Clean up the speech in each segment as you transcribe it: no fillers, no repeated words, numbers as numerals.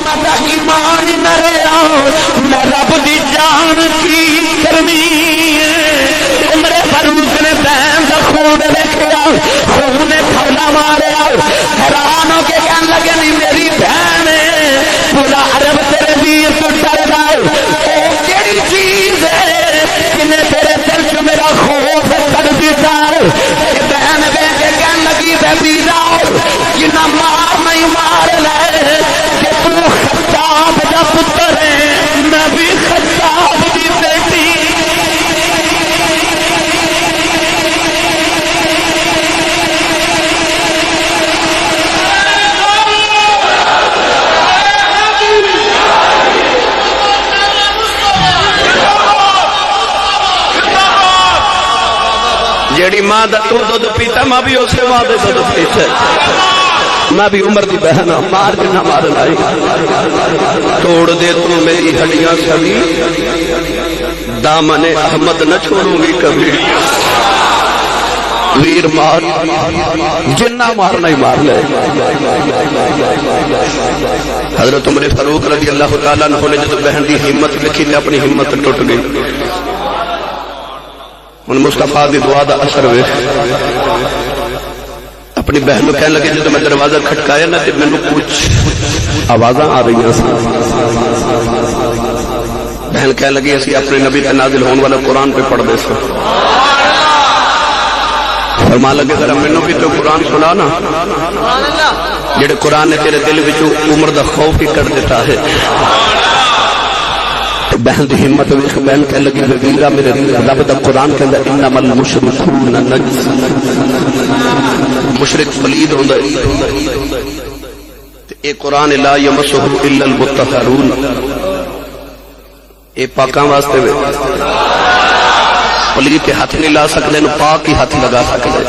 محمد ایمان نہ رہا میں رب دی جان کی کرنی عمر فاروق نے بہن کا خون دیکھا خون نے تھولا ماریا حیران ہو کے کہنے لگے نہیں میری بہن ہے پورا عرب تیرے ویر تو ڈر گئے کیڑی چیز ہے جنہیں تیرے دل چ میرا خوف کر دیتا بہن دے کے کہنے لگی بے جاؤ جنہ مار نہیں مار لے کہ تو خطاب دا پتر ہے میں بھی خطاب دی بیٹی جیڑی ماں دا تو دودھ پیتا ماں بھی اسے ماں دے دودھ پیتا میں بھی عمر دی بہن مار کے نہ مار لائی توڑ دے تو میری ہڈیاں سبھی دامن احمد نہ چھوڑوں گی کبھی ویر مار جنہ مارنا ہی مار لے حضرت عمر فاروق رضی اللہ تعالیٰ عنہ نے جب بہن دی ہمت لکھی نے اپنی ہمت ٹوٹ گئی ان مصطفیٰ دی دعا دا اثر ہوئے اپنی بہن کو کہنے لگے جو میں دروازہ کھٹکایا نا تو میں نے کچھ آوازاں آ رہی ہیں بہن کہنے لگی اسی اپنے نبی تے نازل ہونے والا قرآن پہ پڑھ دے سو فرمان لگے ذرا میں نے بھی تو قرآن سنا نا جڑے قرآن نے تیرے دل وچ عمر دا خوف ہی کر دیتا ہے بہن دی ہمت ویکھ بہن کہنے لگی ویرا میرے رب دا قرآن کہندا انما المشركون نجس مشرک پلید ہوندا تے اے قرآن لا یمسہ الا المطہرون اے پاکاں واسطے وے پلید تے ہاتھ نہیں لا سکدے نو پاک ہی ہاتھ لگا سکدے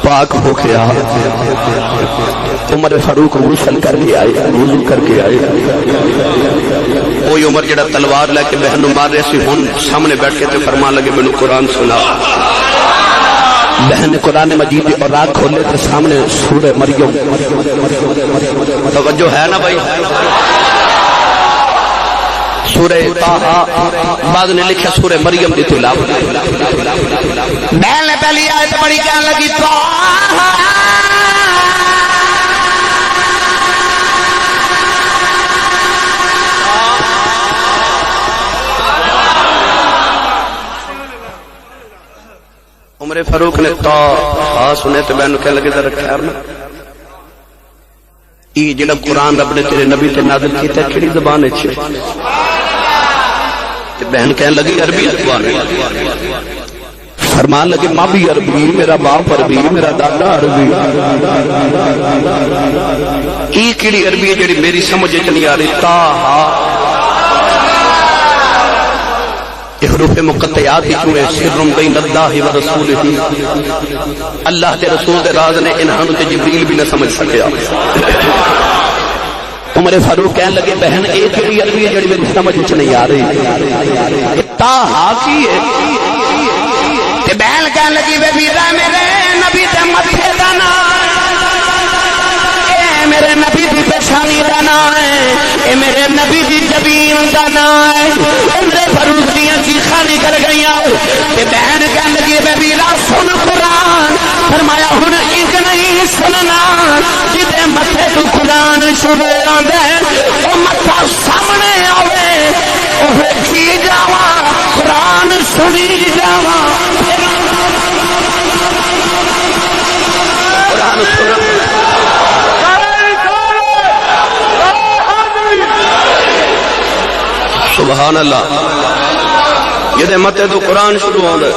پاک ہو کے آ عمر فاروق غسل کر کے آئے وضو کر کے آئے کوئی عمر جڑا تلوار لے کے بہن مار رہے سی ہن سامنے بیٹھ کے تے فرمان لگے مینوں قرآن سنا بہن نے قرآن مجید اور رات کھولے تے سامنے سورہ مریم توجہ ہے نا بھائی سورہ طٰہٰ بعد نے لکھا سورہ مریم دی تلاوت میں نے پہلی آیت پڑھی کہنے لگی طٰہٰ عمر فاروق نے طٰہٰ سنے تو میں نے کہنے لگے ذرا خیر نا یہ جڑا قرآن رب نے تیرے نبی تے نازل کیتا ہے کیڑی زبان ہے بہن کہنے لگی عربی زبان ہے فرمان لگے ماں بھی عربی میرا باپ عربی میرا دادا عربی یہ کیڑی عربی ہے جڑی میری سمجھ نہیں آ رہی طٰہٰ حروف مقطعات ہی چوئے سرم بین اللہ و رسولہ اللہ تے رسول دے راز نے انہاں تے جبریل بھی نہ سمجھ سکیا عمر فاروق کہنے لگے بہن ایک بھی عربی ہے جڑی میری سمجھ وچ نہیں آ رہی طٰہٰ کی ہے تے بہن کہنے لگی بے بیرا میرے نبی تے متھے دا نام اے میرے نبی دی پیشانی دا نام ہے اے میرے نبی دی جبین دا نام ہے عمر فاروق دیاں چیخاں نکل گئیاں تے بہن کہنے لگی بے بیرا سن قرآن فرمایا ہن ایک نہیں سننا جدے متھے تو قرآن شروع آندا ہے او متھا سامنے آوے او ویکھی جاواں قرآن سنی جاواں قرآن سن سبحان اللہ یہ متے تو قرآن شروع ہوتا ہے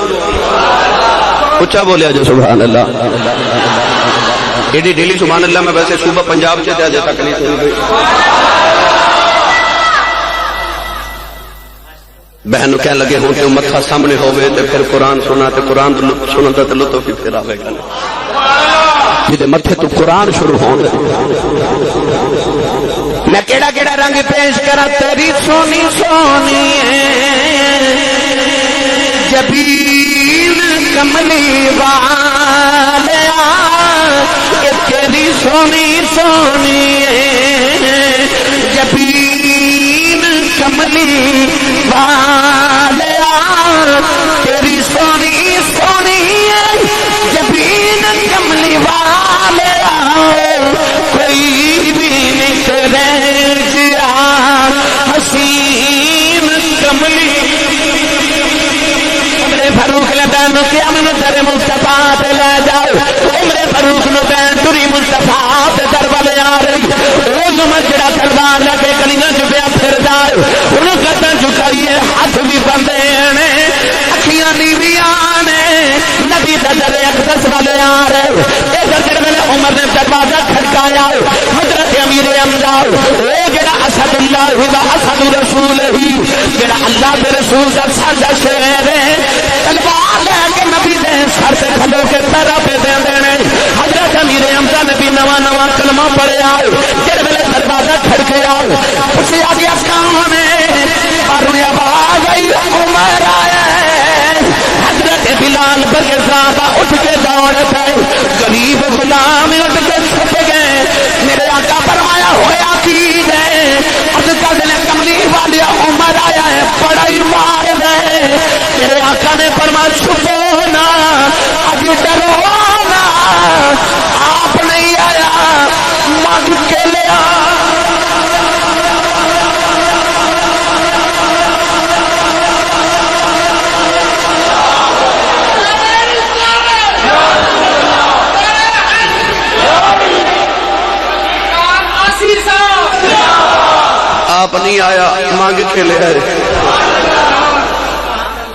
اچھا بولیا جو سبحان اللہ ایڈی ڈیلی سبحان اللہ میں ویسے صوبہ پنجاب سے آج تک نہیں سنی بہن کہنے لگے ہوں کہ متھا سامنے ہوئے تو پھر قرآن سنا تو قرآن سنتا تو لطف پھر آئے گا جدے متھے تو قرآن شروع ہوں میں کیڑا کیڑا رنگ پیش کرا تیری سونی سونی جبین کملی والیا تیری سونی سونی رینجیا حسین کملی عمر فاروق نے بین کیا میں تیرے مصطفیٰ تے لے جاؤ عمر فاروق نے بین تری مصطفیٰ تے دربار آ رہی روز مجرا تلوار لے کے کلیاں چپیا پھر جاؤ انہوں گردن جھکائیے ہاتھ بھی بندے نے اکھیاں نیویاں نے نبی در اقدس والے آ رہے ادھر میں عمر نے دروازہ کھڑکایا حضرت امیر حمزہ اے جڑا اسد اللہ ہوا اسد رسول ہی جڑا اللہ دے رسول دا ساڈا شیر ہے تلوار لے کے نبی دے سر سے کھلو کے پیرا پہ دے دینے حضرت امیر حمزہ نے بھی نواں نواں کلمہ پڑھیا جڑے ویلے دروازہ کھڑکیا اسے آ گیا کون ہے پر آواز آئی عمر آیا حضرت بلال برگزادہ اٹھ کے دوڑ پے غریب غلام اٹھ کے چھپ گئے میرے آقا فرمایا ہویا کی ہے اب کل کملی والی عمر آیا ہے بڑا ہی مار دے میرے آقا نے فرمایا چھپو نا اب ڈرو نا آپ نہیں آیا مانگ کے لیا آپ نہیں آیا مانگ کے لے آئے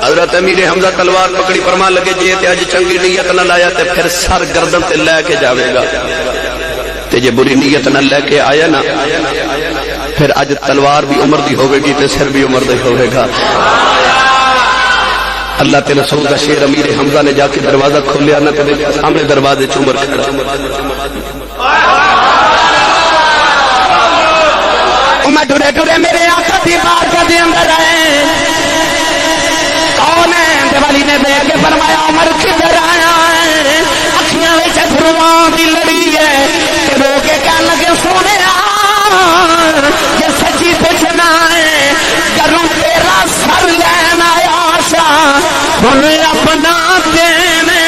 حضرت امیر حمزہ تلوار پکڑی فرمان لگے جی تے اج چنگی نیت نہ لایا تے پھر سر گردن تے لے کے جاوے گا تے جے بری نیت نہ لے کے آیا نا پھر اج تلوار بھی عمر دی ہوے گی تے سر بھی عمر دی ہوے گا اللہ تے رسول کا شیر امیر حمزہ نے جا کے دروازہ کھولیا نہ تے سامنے دروازے چ عمر کھڑا میں ٹرے ٹرے میرے آقا دی بارگاہ دے اندر آئے کون ہے دیوالی نے دیکھ کے فرمایا عمر کدھر آیا ہے اکھیاں وچ اتھرواں دی لڑی ہے کہ رو کے کہن لگے سونے یہ سچی پوچھنا ہے کروں تیرا سر لینا آیا سا ہن اپنا دینے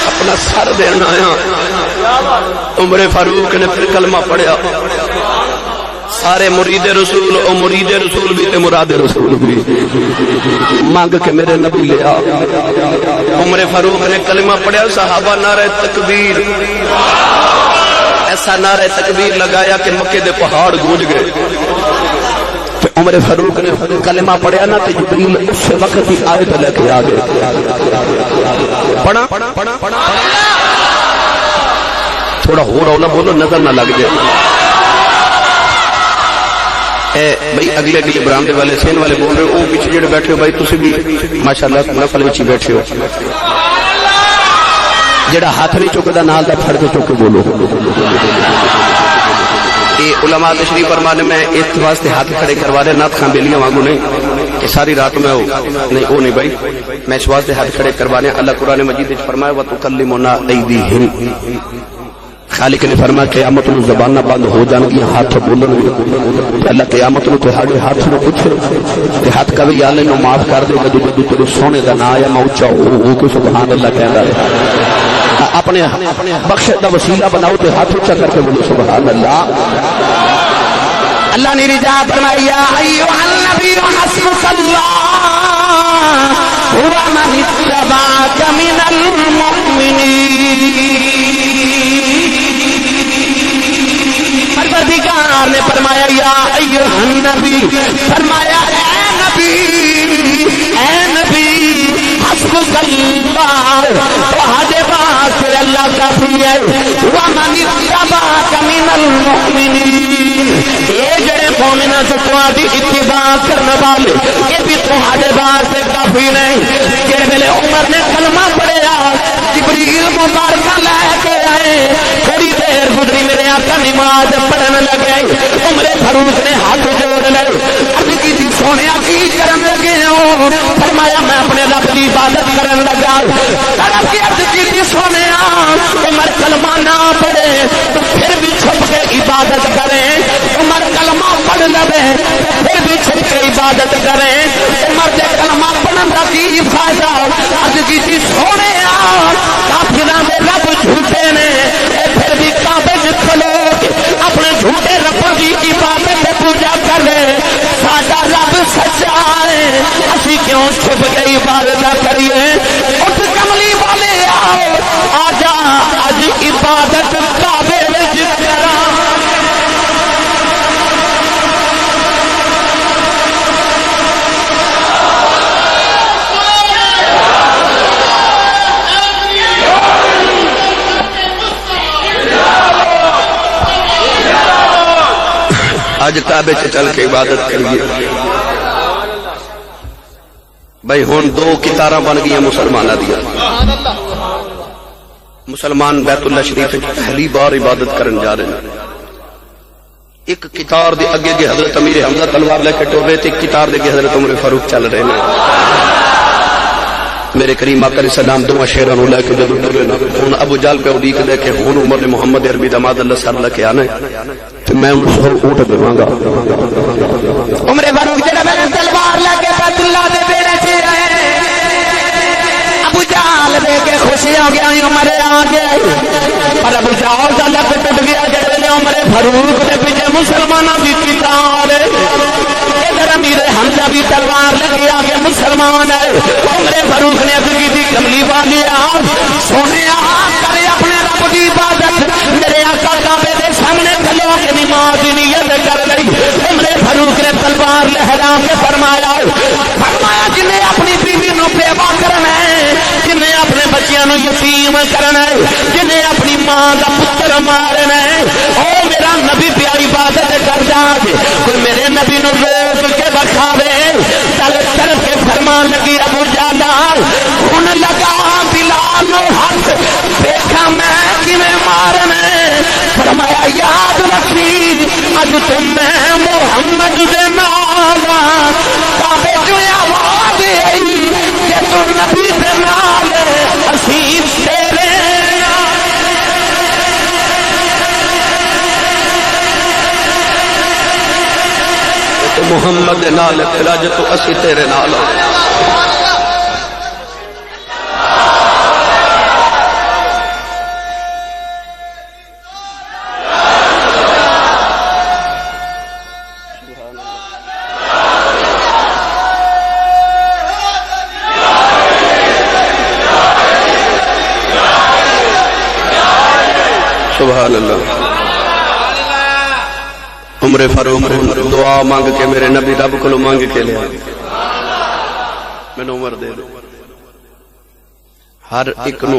اپنا سر دینا آیا عمر فاروق نے پھر کلمہ پڑھیا سارے مرید رسول او مرید رسول بھی تے مراد رسول بھی مانگ کے میرے نبی لیا عمر فاروق نے کلمہ پڑھیا صحابہ نعرہ تکبیر ایسا نعرہ تکبیر لگایا کہ مکے دے پہاڑ گونج گئے عمر فاروق نے کلمہ پڑھیا نا تو جبریل اس وقت ہی آیت لے کے آ گئے پڑھا تھوڑا ہو رولا بولو نظر نہ لگ جائے بھائی اگلے اگلے برامدے والے سین والے بول رہے ہو پیچھے جڑے بیٹھے ہو بھائی تسی بھی ماشاءاللہ محفل وچ بیٹھے ہو جڑا ہاتھ نہیں چکدا نال دا پھڑ کے چک کے بولو یہ علماء تشریف فرمانے میں اس واسطے ہاتھ کھڑے کروا رہے نات خان بیلیاں وانگو نہیں کہ ساری رات میں ہو نہیں وہ نہیں بھائی میں اس واسطے ہاتھ کھڑے کروانے اللہ قرآن مجید وچ فرمایا وَتُكَلِّمُنَا أَيْدِيهِمْ خالق نے فرمایا قیامت نو زباناں بند ہو جان گی ہاتھ بولن گے اللہ قیامت نو تہاڈے ہاتھ نو پوچھے کہ ہاتھ کبھی یا اللہ نو معاف کر دے گا جدوں تیرے سونے دا نام آیا میں اونچا ہو کے سبحان اللہ کہندا ہے اپنے بخش دا وسیلہ بناؤ تے ہاتھ اونچا کر کے بولو سبحان اللہ اللہ نے رضا فرمائی یا ایھا النبی حسبک اللہ هو من اتبعک من المؤمنین پروردگار نے فرمایا یا ایھا النبی فرمایا اے نبی حسبک اللہ تہاڈے واسطے اللہ کافی ہے ومن اتبعک من المؤمنین اے جڑے مومناں تو تہاڈی اتباع کرنے والے یہ بھی تہاڈے واسطے کافی نہیں جے ویلے عمر نے کلمہ پڑھیا جبریل مبارک لے کے آئے تھوڑی دیر گزری میرے آقا نماز پڑھن لگے عمر فاروق نے ہاتھ جوڑ لے عرض کی سونے کی کرن لگے ہو فرمایا میں اپنے رب کی عبادت کرن لگا طرف کی عرض کی سونے عمر کلمہ نہ پڑھے تو پھر بھی چھپ کے عبادت کرے عمر کلمہ پڑھ لے پھر بھی چھپ کے عبادت کرے عمر دے کلمہ پڑھن کا کی فائدہ عرض کی سونے کافراں دے رب سچا ہے اسی کیوں چھپ کے عبادت کریے اٹھ کملی والے آؤ آجا اج عبادت کعبے وچ کراں اج کعبے چل کے عبادت کریے بھائی ہن دو کتاراں بن گئی مسلماناں دیا مسلمان بیت اللہ شریف پہلی بار عبادت کرن جا رہے ہیں ایک کتار دے اگے گے حضرت امیر حمزہ تلوار لے کے ٹورے تے ایک کتار دے گے حضرت عمر فاروق چل رہے ہیں میرے کریم آقا علیہ السلام دو شیراں نو لے کے جدوں ٹرے نا ہن ابو جہل پہ اودیک دے کے ہن عمر نے محمد عربی داماد اللہ سر لے کے آنا ہے تے میں ان کو اونٹ دیواں گا عمر فاروق جڑا میں تلوار لے کے بیت اللہ دے بیڑے چ رہے ابو جہل دے کے خوشی ہو گیا عمر آ گئے پر ابو جہل دا لک ٹٹ گیا جڑے عمر فاروق دے پیچھے مسلماناں دی کتار ادھر امیر حمزہ بھی تلوار لگی آگے مسلمان ہے عمر فاروق نے اپنی دی کملی والی آپ سونے کرے اپنے رب دی عبادت میرے آقا کعبے دے سامنے کھلو کے نماز نیت کر لئی عمر فاروق نے تلوار لہرا کے فرمایا جن نے اپنی بیوی نو بیوہ کرنا ہے جن نے اپنے بچیاں نو یتیم کرنا ہے جن نے اپنی ماں دا پتر مارنا ہے او میرا نبی پیا عبادت کر جا کوئی میرے نبی نو روک کے بکھاوے چل کر کے فرمان لگی ابو جہل ہن لگا بلال نو ہاتھ دیکھا میں کیویں مارنا فرمایا یاد رکھی اج تو میں محمد دے نال کعبے جو آواز آئی کہ تو نبی دے نال اسی تیرے محمد نال خلاج تو اسی تیرے نال سبحان اللہ عمر فاروق دعا مانگ کے میرے نبی رب کو مانگ کے لیا میں عمر دے دو ہر ایک نو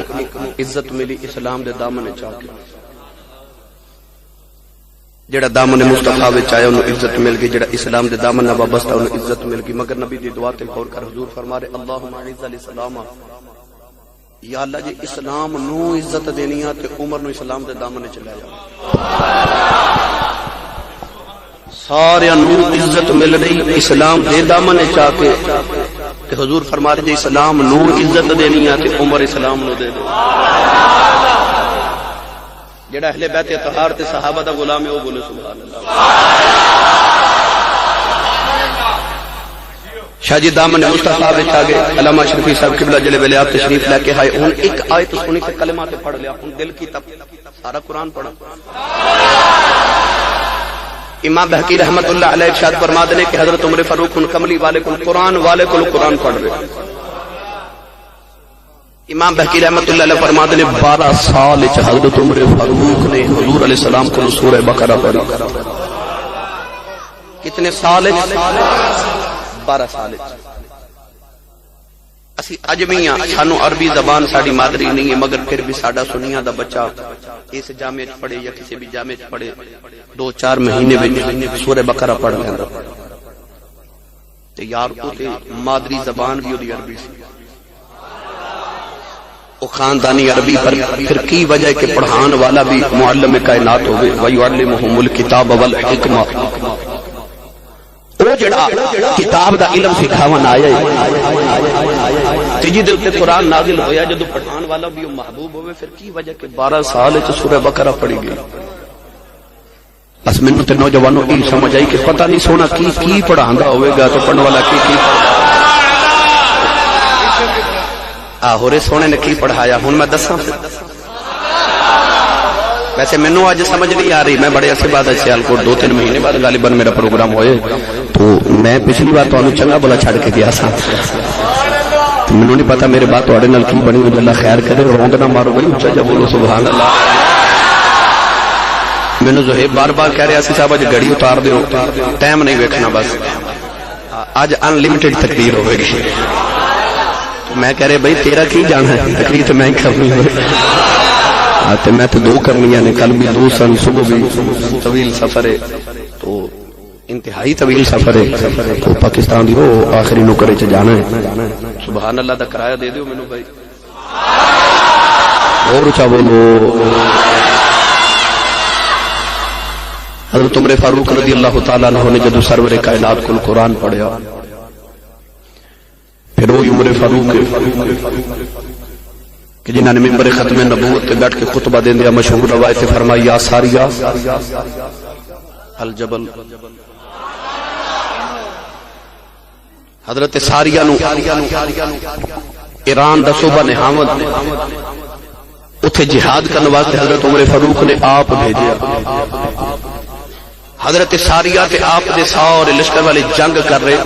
عزت ملی اسلام دے دامن چاہ کے جڑا دامن مصطفیٰ وچ آیا انہوں عزت مل گئی جڑا اسلام دے دامن نہ وابستہ انہوں عزت مل گئی مگر نبی دی دعا تے غور کر حضور فرما رہے اللہم اعز الاسلام یا اللہ جی اسلام نو عزت دینی ہے تے عمر نو اسلام دے دامن چلا جا سارے نو عزت مل رہی اسلام دے دامن چاہ کے تے حضور فرما رہے جی اسلام نو عزت دینی ہے تے عمر اسلام نو دے دے جڑا اہل بیت اطہار تے صحابہ دا غلام ہے وہ بولے سبحان اللہ شاہ جی دامن مصطفیٰ وچ آ گئے علامہ شرفی صاحب قبلہ جلے ویلے آپ تشریف لے کے آئے ہن ایک آیت سنی تے کلمات پڑھ لیا ہن دل کی تب سارا قرآن پڑھا امام بہقی رحمت اللہ علیہ ارشاد فرما دے کہ حضرت عمر فاروق ان کملی والے کو قرآن والے کو قرآن پڑھ رہے امام بہقی رحمت اللہ علیہ فرما دے 12 سال حضرت عمر فاروق نے حضور علیہ السلام کو سورہ بقرہ پڑھی کتنے سال 12 سال اسی اجمیاں سانو عربی زبان ساڑی مادری نہیں ہے مگر پھر بھی ساڑا سنیاں دا بچہ اس جامع پڑھے یا کسی بھی جامع پڑھے 2-4 مہینے میں سورہ بقرہ پڑھ لینا تے یار کو تے مادری زبان بھی ہوتی عربی سی وہ خاندانی عربی پر پھر کی وجہ ہے کہ پڑھان والا بھی معلم کائنات ہوئے وَيُعَلِّمُهُمُ الْكِتَابَ وَالْحِكْمَةَ وہ جڑا کتاب دا علم سکھاون آیا ہے تیجی دل تے قرآن نازل ہویا جدو پڑھان والا بھی محبوب ہوئے پھر کی وجہ کہ 12 سال سورہ بقرہ پڑھی گئی بس میں تے نوجوانوں کی سمجھ آئی کہ پتہ نہیں سونا کی پڑھاندا ہوئے گا تو پڑھن والا کی آہورے سونے نے کی پڑھایا ہن میں دساں ویسے مینوں اج سمجھ نہیں آ رہی میں بڑے عرصے بعد سیالکوٹ 2-3 مہینے بعد غالباً میرا پروگرام ہوئے تو تو میں پچھلی بار تو چنگا بولا چھڑ کے گیا سا، مینوں نہیں پتا میرے بات تواڈے نال کی بنی ہوئی، اللہ خیر کرے، روند نہ مارو بھائی، اچھا جا بولو سبحان اللہ۔ مینوں زہیب بار بار کہہ رہا سی صاحب اج گھڑی اتار دیو، ٹائم نہیں ویکھنا، بس اج ان لمیٹڈ تقریر ہوے گی۔ میں کہہ رہا بھائی تیرا کی جانا ہے، تقریر تو میں ہی کرنی ہے، تو میں تو دو کرنیاں نے، کل بھی دو سن، صبح بھی، طویل سفر ہے، تو انتہائی طویل سفر ہے، تو پاکستان دی وہ آخری نکرے چ جانا ہے۔ سبحان اللہ دا کرایہ دے دیو مینوں بھائی، اور اچھا بولو۔ حضرت عمر فاروق رضی اللہ تعالیٰ عنہ نے جدو سرور کائنات کو قرآن پڑھیا، پھر وہی عمر فاروق کہ جنہوں نے ممبر ختم نبوت پہ بیٹھ کے خطبہ دین دیا مشہور روایت فرمائی، یا ساریہ الجبل، حضرت ساریہ نو ایران دا صوبہ نہاوند اتھے جہاد کرنے واسطے حضرت عمر فاروق نے آپ بھیجیا۔ حضرت ساریہ تے آپ دے سارے لشکر والے جنگ کر رہے،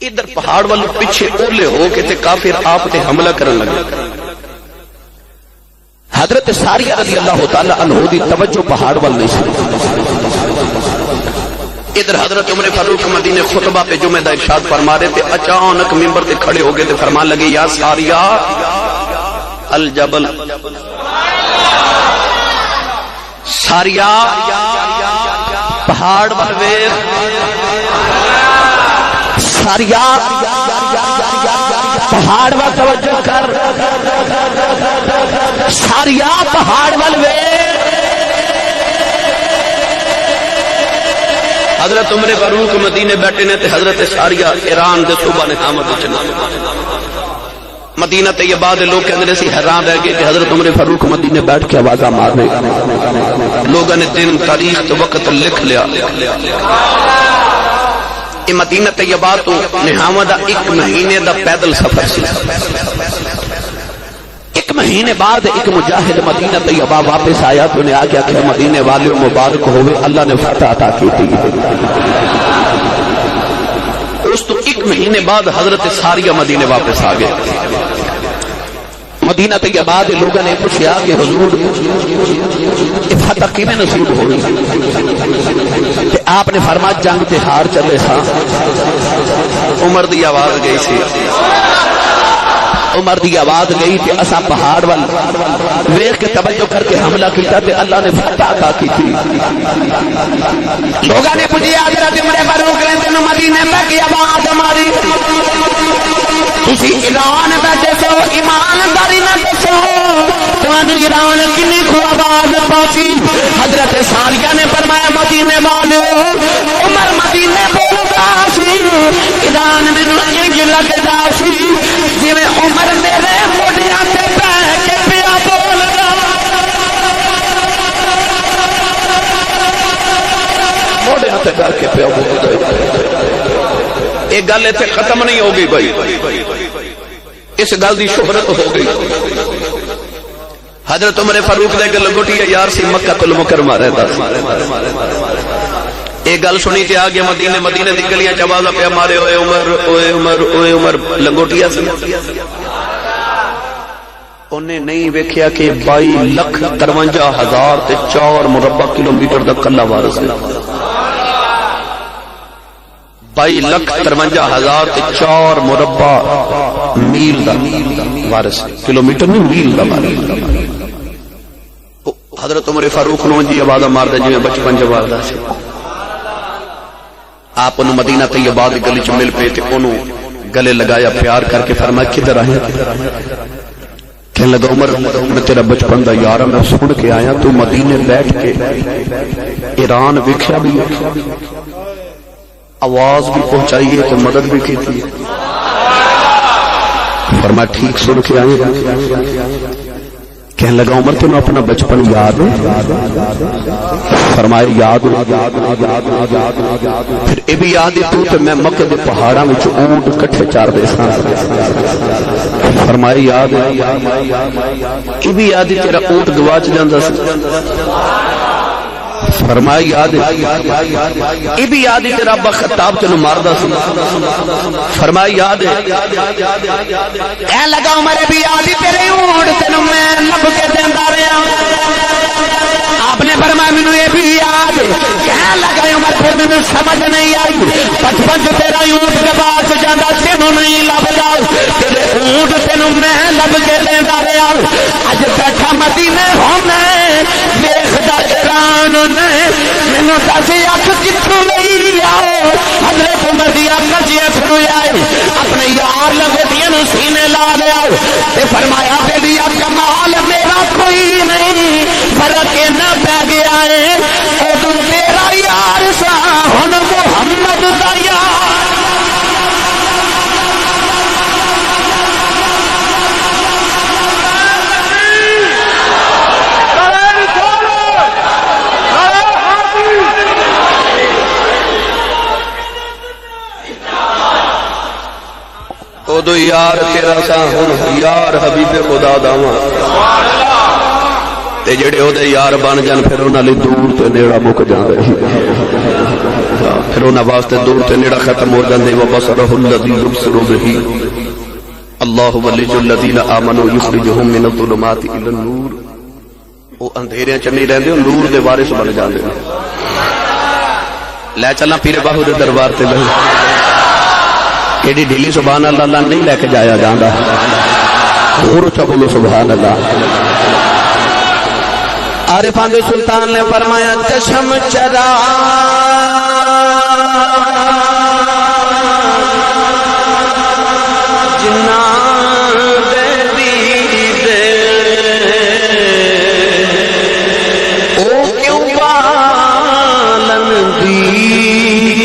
ادھر پہاڑ والوں پیچھے اولے ہو کے تے کافر آپ تے حملہ کرن لگے۔ حضرت ساریہ رضی اللہ تعالی عنہ دی توجہ پہاڑ وال نہیں سی، ادھر حضرت عمر فاروق مدینے خطبہ پہ جمعہ دا ارشاد فرما رہے تھے، اچانک ممبر تے کھڑے ہو گئے تے فرمان لگے، یا ساریہ الجبل، ساریہ پہاڑ وال ویکھ، ساریہ پہاڑ وال توجہ کر، ساریہ پہاڑ وال ویکھ۔ حضرت عمر فاروق مدینے بیٹھے نے تے حضرت ساریہ ایران دے صوبہ نہاوند وچ مدینہ طیبہ دے لوگ کہندے سی حیران رہ گئے کہ حضرت عمر فاروق مدینے بیٹھ کے آوازاں مار رہے، لوگوں نے دن تاریخ تے وقت لکھ لیا۔ یہ مدینہ طیبہ تو نہاوند دا 1 مہینے دا پیدل سفر سی۔ 1 مہینے بعد ایک مجاہد مدینہ طیبہ واپس آیا تو نے آگیا کہ مدینے والے مبارک ہوئے، اللہ نے فتح عطا کی تھی۔ اس تو 1 مہینے بعد حضرت ساریہ مدینے واپس آ گئے۔ مدینہ طیبہ دے لوگوں نے پوچھا کہ حضور فتح کیویں نصیب ہوئی؟ تے آپ نے فرمایا جنگ تے ہار چلے سا۔ عمر دی آواز گئی سی، عمر دی آواز گئی تے اساں پہاڑ وال ویکھ کے توجہ کر کے حملہ کیتا تے اللہ نے فتح عطا کی تھی۔ لوگوں نے پوچھا حضرت عمر فاروق نے تینوں مدینے میں کی آواز ماری، تسی ایران دا دسو، ایمانداری نہ دسو، تمہاری ایران کنی کو آواز پاسی؟ حضرت ساریہ نے فرمایا مدینے والو، عمر مدینے بولدا سی، ایران مینوں انج لگدا سی جویں عمر میرے موڈیاں تے بیٹھ کے پیا بولدا، موڈیاں تے بیٹھ کے پیا بولدا۔ ایک گل اتنے ختم نہیں ہوگی بھائی، اس گل کی شہرت ہو گئی۔ حضرت عمر فاروق نے گل گٹی یار سی مکہ المکرمہ رہتا، ایک گل سنی تے آ گیا مدینے، مدینے دی گلیاں چواز پیا مارے، اوے عمر اوے عمر اوے عمر، لنگوٹیا سی۔ انہیں نہیں ویکھیا کہ 22,53,004 مربع کلومیٹر دا کلا وارث ہے۔ 22,53,004 مربع میل دا وارث، کلومیٹر نہیں میل دا وارث۔ حضرت عمر فاروق نو جی آواز ماردا جویں بچپن جواردا سی۔ آپ انہوں مدینہ طیبہ دی گلی چ مل پے تے انہوں گلے لگایا، پیار کر کے فرمایا کدھر آیا؟ کہنے لگا عمر میں تیرا بچپن دا یار میں سن کے آیا، تو مدینے بیٹھ کے ایران ویکھیا بھی، آواز بھی پہنچائی ہے تو مدد بھی کی تھی۔ فرمایا ٹھیک سن کے آئے۔ کہنے لگا عمر تمہیں اپنا بچپن یاد ہے؟ فرمایا یاد۔ پھر یہ بھی یاد ہے تو میں مکہ دے پہاڑاں وچ اونٹ کٹھے چار دے ساں۔ فرمایا یاد ہے۔ یہ بھی یاد ہے تیرا اونٹ گواچ جاندا سی۔ فرمایا یاد یہ بھی یاد ہے رب خطاب تینوں ماردا سی فرمایا یاد ہے اے لگا عمر بھی یاد تیرے اونٹ تینوں میں لب کے دیندا رہیا آپ نے فرمایا مینوں یہ بھی یاد کہنے لگا عمر پھر مینوں سمجھ نہیں آئی بچپن سے تیرا اونٹ کے پاس جاندا تینوں نہیں لبدا تیرے اونٹ تینوں میں لب کے دیندا رہیا اج بیٹھا مدینے ہونا ویکھدا ایران نے مینوں دس اکھ کتھوں لئی آئے حضرت عمر دی اکھ جیس نو آئے اپنے یار لگوٹیاں نو سینے لا لیا تے فرمایا تیری کمال میرا کوئی نہیں فرق نہ پہ گیا ہے ادو تیرا یار سا ہن محمد دا یار ادو یار تیرا سا ہن یار حبیب خدا داواں تے جڑے او دے یار بن جان پھر انہاں لئی دور تے نیڑا مک جاندا پھر انہاں واسطے دور تے نیڑا ختم ہو جاندے وبصرہ الذی یبصر به اللہ ولی الذین آمنوا یخرجهم من الظلمات الی النور او اندھیریاں چ نہیں رہندے نور دے وارث بن جاندے لے چلنا پیر باہو دے دربار تے لے ایڈی ڈھیلی سبحان اللہ اللہ نہیں لے کے جایا جاندہ غور چبولو سبحان اللہ عارفان دے سلطان نے فرمایا چشم چرا جنا دے دیدے او کیوں بالن دیوے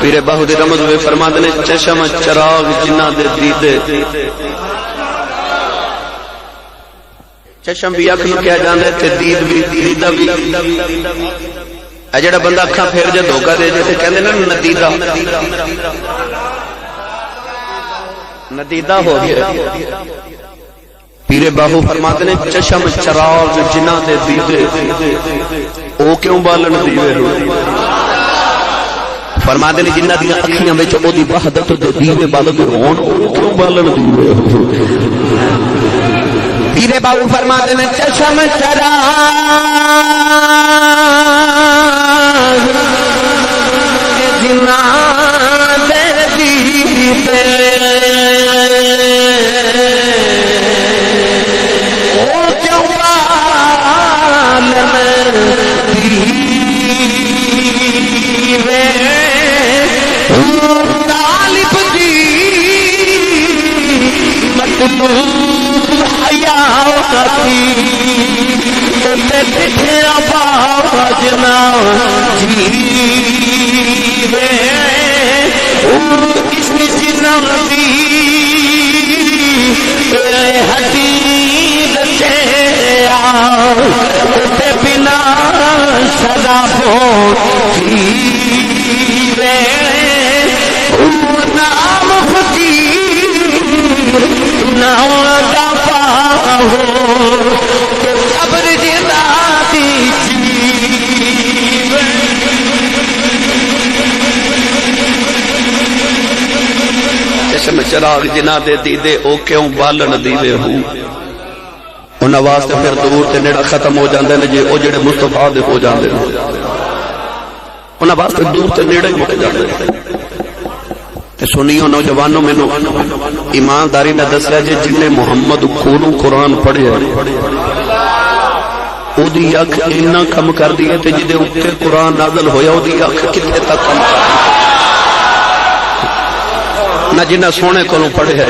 پیر باہو دی رمض میں فرماتے نے چشم چراغ جنہ دے دیدے چشم بھی اکھ نو کیا جاندے تے دید بھی دیدہ بھی اے جڑا بندہ اکھاں پھیر جے دھوکا دے جے تے کہندے نا ندیدہ ندیدہ ہو گیا پیر باہو فرماتے نے چشم چراغ جنہ دے دیدے او کیوں بالن دیوے ہو فرماتے نے جنہ دیا اکھیاں میں او دی وحدت دے دیوے بالن ہون او کیوں بالن دیوے ہو پیر باہو فرماتے نے چشم چراغ جنہ دے دیدے بنا سدا نام فقیر نام دفاع ہو قبر جدا دی چشم چراغ جنہ دے دیدے او کیوں بالن دیوے ہوں انہاں واسطے پھر دور تے نیڑا ختم ہو جاندے نے جے او جڑے مصطفیٰ دے ہو جاندے نے انہاں واسطے دور تے نیڑا ہی مک جاندے تے سنیو نوجوانوں مینوں ایمانداری نہ دسیا جے جن نے محمد کولوں قرآن پڑھیا او دی اکھ اتنا کم کر دی تے جدے اوتے قرآن نازل ہویا او دی اکھ کتنے تک کم نہ جنہ سونے کولوں پڑھیا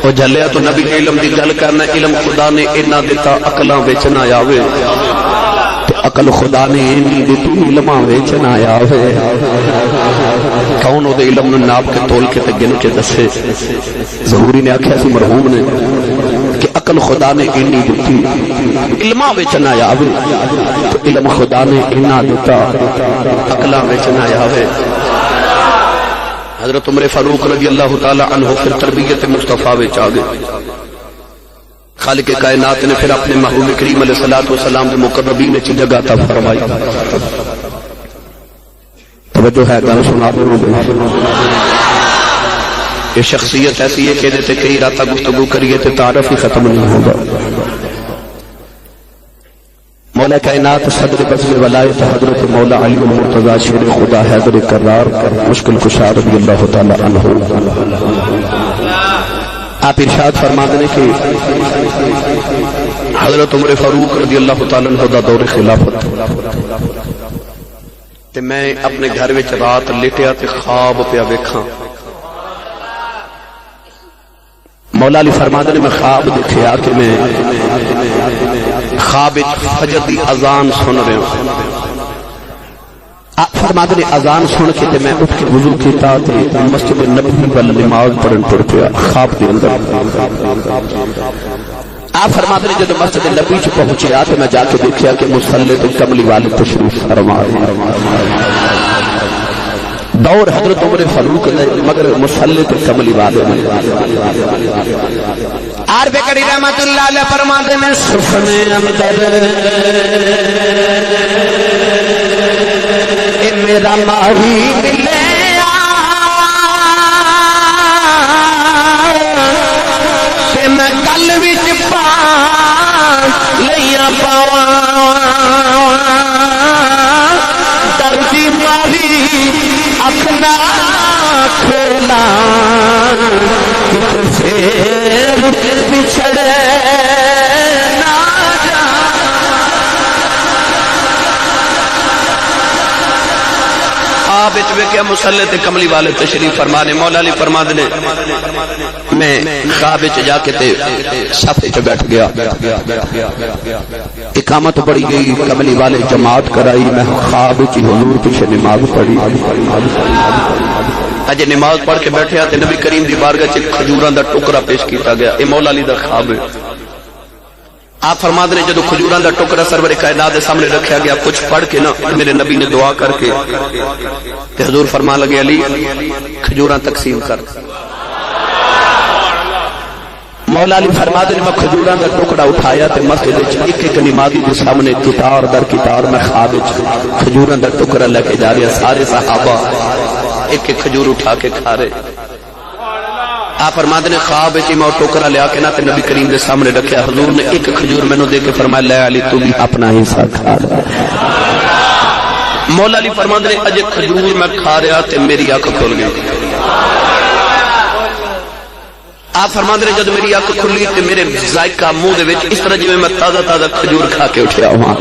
وہ جلیا تو نبی علم دی گل کرنا علم خدا نے اینا دیتا عقلاں وچ نہ آوے تے عقل خدا نے اینی دتی علماں وچ نہ آوے کون او دے علم نو ناپ کے تول کے تے گن کے دسے ظہوری نے آکھیا سی مرحوم نے کہ عقل خدا نے اینی دتی علماں وچ نہ آوے تو علم خدا نے اینا دیتا عقلاں وچ نہ آوے حضرت عمر فاروق رضی اللہ تعالی عنہ پھر تربیت مصطفیٰ وچ آ گئے. خالق کائنات نے پھر اپنے محبوب کریم علیہ الصلوۃ والسلام کے مقربین وچ جگہ عطا فرمائی. توجہ ہے گل سنا دو. یہ شخصیت ایسی ہے کہ تے کئی راتاں گفتگو کریے تے تعارف ہی ختم نہیں ہوگا. مولا کائنات صدر بزم ولایت حضرت مولا علی المرتضی شیر خدا حیدر کرار مشکل کشا رضی اللہ تعالی عنہ. آپ ارشاد فرماتے ہیں کہ حضرت عمر فاروق رضی اللہ تعالی عنہ دا دور خلافت تے میں اپنے گھر وچ رات لیٹیا تے خواب پیا ویکھاں. مولا علی فرماتے ہیں میں خواب دیکھیا کہ میں خواب فجر دی اذان سن رہا ہوں. آپ فرماتے ہیں اذان سن کے تے میں اٹھ کے وضو کیتا تے مسجد نبوی وال نماز پڑھن ٹر پیا خواب دے اندر. آپ فرماتے ہیں جب مسجد نبوی چ پہنچیا تے میں جا کے دیکھیا کہ مصلی تے کملی والے تشریف فرما دور حضرت عمر فاروق نے مگر مصلی تے کملی والے عارف کری رحمت اللہ علیہ فرماتے ہیں سفنے اندر اے میرا ماہی ملے تے میں گل وچ پا لیاں پاواں درجی ماہی اپنا کھولا پھر پچھڑے نہ جا. آپ اچ ویکھیا مصلی تے کملی والے تشریف فرمانے. مولا علی فرماتے ہیں میں خواب وچ جا کے تے صف وچ بیٹھ گیا. اقامت پڑھی گئی کملی والے جماعت کرائی. میں خواب وچ حضور پیچھے نماز پڑھی. اج نماز پڑھ کے بیٹھیا تے نبی کریم دی بارگاہ چ کھجوراں دا ٹکڑا پیش کیتا گیا. اے مولا علی دا خواب ہے. آپ فرماتے ہیں جدو کھجوراں دا ٹکڑا سرور کائنات کے سامنے رکھا گیا کچھ پڑھ کے نا میرے نبی نے دعا کر کے تے حضور فرمان لگے علی کھجوراں تقسیم کر. مولا علی فرماتے ہیں میں کھجوراں دا ٹکڑا اٹھایا تے مسجد وچ ایک ایک نمازی کے سامنے کتار در کتار میں خواب وچ کھجوراں دا ٹکڑا لے کے جا رہا. سارے صحابہ ایک ایک کھجور اٹھا کے کھا رہے. آپ فرماتے ہیں خواب وچ میں ٹوکرا لیا کے نا تے نبی کریم کے سامنے رکھیا. حضور نے ایک کھجور مینوں دے کے فرمایا لے علی تو بھی اپنا حصہ کھا لے. مولا علی فرماتے ہیں اج کھجور میں کھا رہا تے میری اکھ کھل گئی. آپ فرماتے ہیں جب میری اکھ کھلی تے میرے ذائقہ منہ دے وچ اس طرح جویں میں تازہ تازہ کھجور کھا کے اٹھیا ہوں.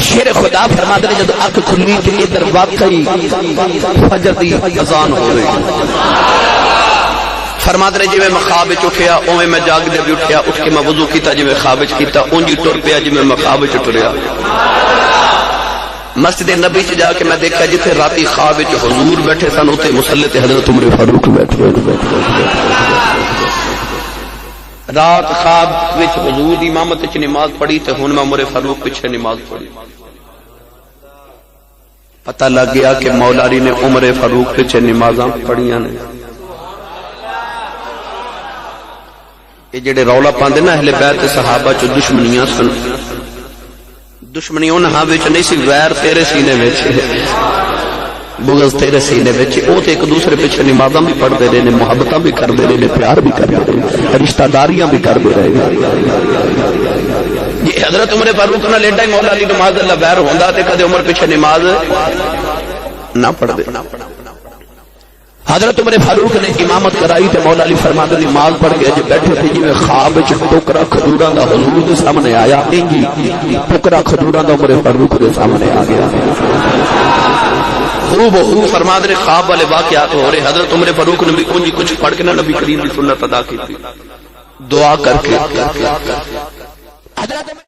شیر خدا فرماتے ہیں جب اکھ کھلی تے ادھر واقعی فجر دی اذان ہو رہی. فرماتے ہیں جویں میں خواب وچ اٹھیا اوویں میں جاگ دے بھی اٹھیا. اٹھ کے میں وضو کیتا جویں خواب وچ کیتا اونجی ٹر پیا جویں میں خواب وچ ٹریا. مسجد نبی چ جا کے میں دیکھا جتھے راتی خواب وچ حضور بیٹھے سن اوتھے مصلی تے حضرت عمر فاروق بیٹھے. رات خواب وچ حضور دی امامت وچ نماز پڑھی تے ہن میں عمر فاروق پیچھے نماز پڑھی. پتہ لگ گیا کہ مولا علی نے عمر فاروق پیچھے نمازاں پڑھیاں نے. یہ جڑے رولا پاندے نا اہل بیت صحابہ چ دشمنیاں سن. دشمنی انہاں وچ نہیں سی ویر تیرے سینے وچ بغض تیرے سینے وچ. او تے ایک دوسرے پیچھے نمازاں بھی پڑھدے رہے نے محبتاں بھی کردے رہے نے پیار بھی کردے رہے رشتہ داریاں بھی کردے رہے. یہ حضرت عمر فاروق نال ایڈا ہی مولا علی نماز اللہ ویر ہوندا تے کدے عمر پیچھے نماز نہ پڑھدے. حضرت عمر فاروق نے امامت کرائی تے مولا علی فرماتے ہیں نماز پڑھ کے جب بیٹھے تھے جی خواب وچ ٹوکرا کھجوراں دا حضور دے سامنے آیا. انجی ٹوکرا کھجوراں دا عمر فاروق دے سامنے آ گیا. خوب فرماتے ہیں خواب والے واقعات ہو رہے. حضرت عمر فاروق نے بھی انجی کچھ پڑھ کے نا نبی کریم کی سنت ادا کی تھی دعا کر کے.